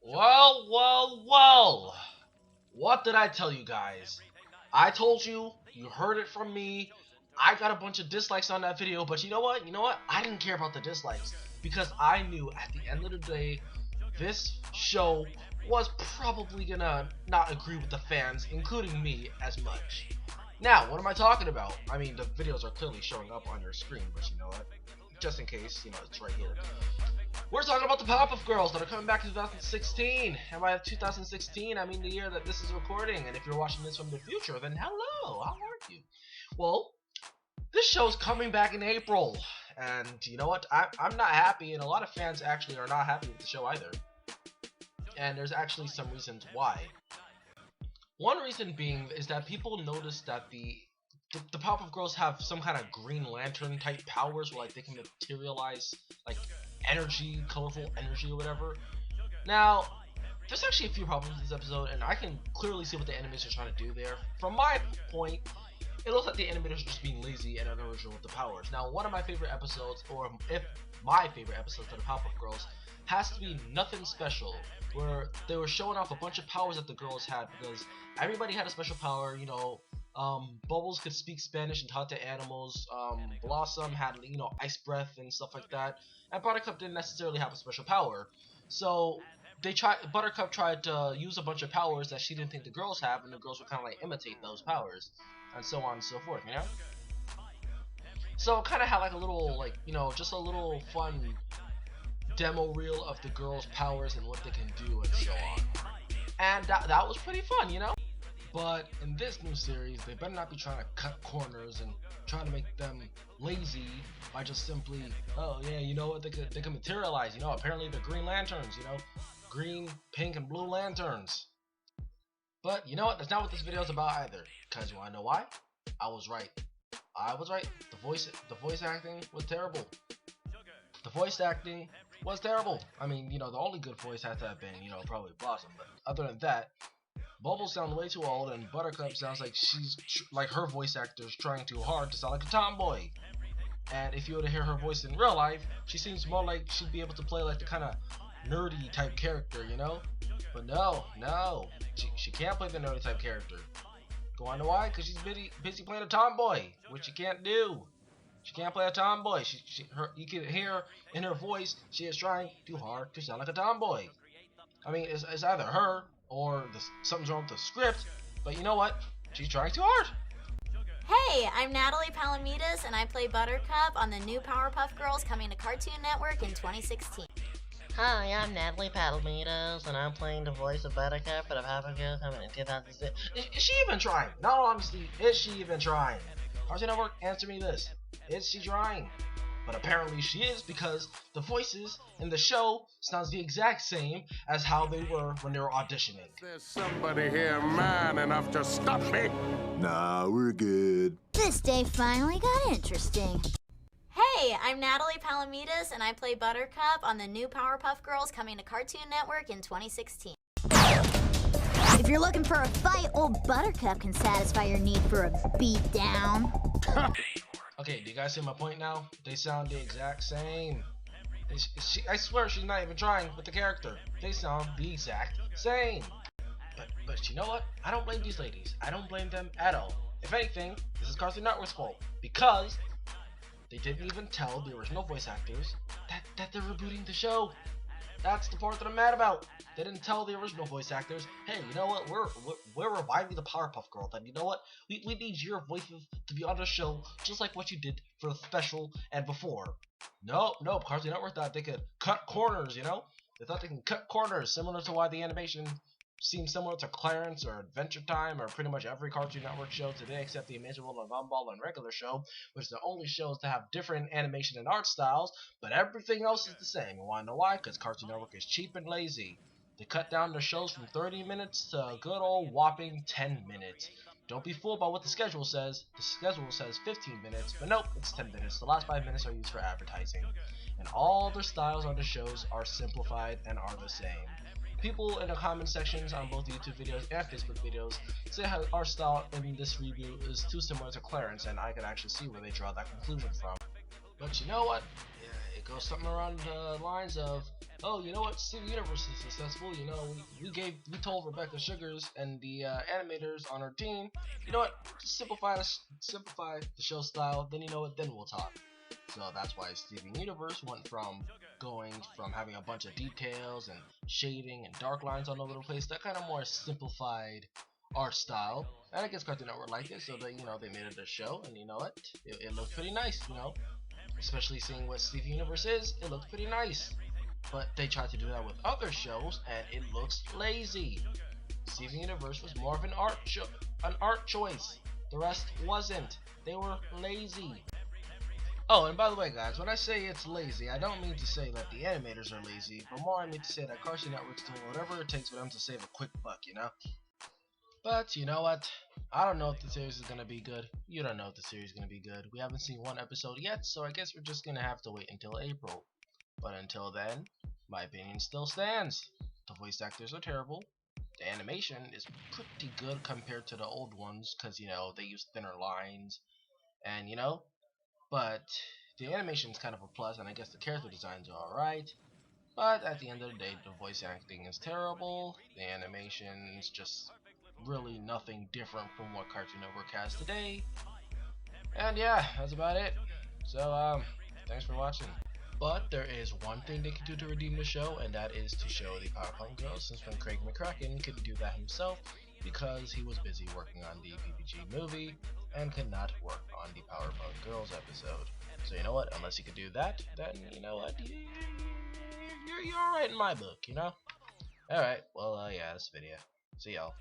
Well. What did I tell you guys? I told you, you heard it from me. I got a bunch of dislikes on that video, but you know what? I didn't care about the dislikes because I knew at the end of the day, this show was probably gonna not agree with the fans, including me, as much. Now, what am I talking about? I mean, the videos are clearly showing up on your screen, but you know what? Just in case, it's right here. We're talking about the PowerPuff Girls that are coming back in 2016. And by 2016, I mean the year that this is recording. And if you're watching this from the future, then hello, how are you? Well, this show's coming back in April. And you know what? I'm not happy, and a lot of fans actually are not happy with the show either. And there's actually some reasons why. One reason being is that people notice that the Powerpuff Girls have some kind of Green Lantern type powers where like they can materialize like energy, colorful energy or whatever. Now, there's actually a few problems with this episode, and I can clearly see what the animators are trying to do there. From my point, it looks like the animators are just being lazy and unoriginal with the powers. Now, one of my favorite episodes, or if my favorite episodes of the Powerpuff Girls, has to be Nothing Special, where they were showing off a bunch of powers that the girls had because everybody had a special power. Bubbles could speak Spanish and talk to animals. Blossom had ice breath and stuff like that, and Buttercup didn't necessarily have a special power. So Buttercup tried to use a bunch of powers that she didn't think the girls have, and the girls would kind of like imitate those powers, and so on and so forth. So kind of had like a little just a little fun demo reel of the girls' powers and what they can do and so on. And that was pretty fun, But in this new series, they better not be trying to cut corners and trying to make them lazy by just simply, oh yeah, they can materialize. Apparently they're Green Lanterns. Green, pink, and blue lanterns. But you know what? That's not what this video is about either. Cause you wanna know why? I was right. The voice acting was terrible. The voice acting was terrible. I mean, the only good voice had to have been, probably Blossom. But other than that, Bubbles sounds way too old, and Buttercup sounds like she's like her voice actor is trying too hard to sound like a tomboy. And if you were to hear her voice in real life, she seems more like she'd be able to play like the kind of nerdy type character, But no, she can't play the nerdy type character. Go on to why? Because she's busy playing a tomboy, which she can't do. She can't play a tomboy. You can hear in her voice she is trying too hard to sound like a tomboy. I mean, it's either her or something's wrong with the script, but you know what? She's trying too hard. Hey, I'm Natalie Palamides, and I play Buttercup on the new Powerpuff Girls coming to Cartoon Network in 2016. Hi, I'm Natalie Palamides, and I'm playing the voice of Buttercup for the Powerpuff Girls coming in 2006. Is she even trying? No, honestly, is she even trying? Cartoon Network, answer me this. Is she trying? But apparently she is, because the voices in the show sounds the exact same as how they were when they were auditioning. There's somebody here man enough to stop me. Nah, we're good. This day finally got interesting. Hey, I'm Natalie Palamides, and I play Buttercup on the new Powerpuff Girls coming to Cartoon Network in 2016. If you're looking for a fight, old Buttercup can satisfy your need for a beatdown. Okay, do you guys see my point now? They sound the exact same. I swear she's not even trying with the character. They sound the exact same. But you know what? I don't blame these ladies. I don't blame them at all. If anything, this is Cartoon Network's fault. Because they didn't even tell the original voice actors that they're rebooting the show. That's the part that I'm mad about. They didn't tell the original voice actors, hey, you know what, we're reviving the Powerpuff Girls, and you know what, we need your voices to be on the show, just like what you did for the special and before. Nope, Cartoon Network thought they could cut corners, They thought they can cut corners, similar to why the animation seems similar to Clarence or Adventure Time or pretty much every Cartoon Network show today except the Amazing World of Gumball and regular show, which are the only shows to have different animation and art styles, but everything else is the same. You wanna know why? Because Cartoon Network is cheap and lazy. They cut down their shows from 30 minutes to a good old whopping 10 minutes. Don't be fooled by what the schedule says. The schedule says 15 minutes, but nope, it's 10 minutes. The last 5 minutes are used for advertising. And all their styles on the shows are simplified and are the same. People in the comment sections on both YouTube videos and Facebook videos say how our style in this reboot is too similar to Clarence, and I can actually see where they draw that conclusion from. But you know what? Yeah, it goes something around the lines of, oh, you know what, Steven Universe is successful. You know, we told Rebecca Sugars and the animators on our team, you know what, just simplify the show style. Then you know what, then we'll talk. So that's why Steven Universe went from having a bunch of details and shading and dark lines all over the place, that kind of more simplified art style. And I guess Cartoon Network liked it, so they made it a show, and you know what, it looked pretty nice, you know. Especially seeing what Steven Universe is, it looks pretty nice. But they tried to do that with other shows, and it looks lazy. Steven Universe was more of an art choice. The rest wasn't. They were lazy. Oh, and by the way, guys, when I say it's lazy, I don't mean to say that the animators are lazy, but more I mean to say that Cartoon Network's doing whatever it takes for them to save a quick buck, you know? But, you know what? I don't know if the series is gonna be good. You don't know if the series is gonna be good. We haven't seen one episode yet, so I guess we're just gonna have to wait until April. But until then, my opinion still stands. The voice actors are terrible. The animation is pretty good compared to the old ones, because, you know, they use thinner lines, and, you know, but the animation is kind of a plus, and I guess the character designs are alright. But at the end of the day, the voice acting is terrible. The animation is just really nothing different from what Cartoon Network has today. And yeah, that's about it. So thanks for watching. But there is one thing they can do to redeem the show, and that is to show the Powerpuff Girls, since when Craig McCracken couldn't do that himself because he was busy working on the PPG movie and could not work on the Powerpuff Girls episode. So you know what, unless he could do that, then you know what, you're alright in my book, you know? Alright, well yeah, this video. See y'all.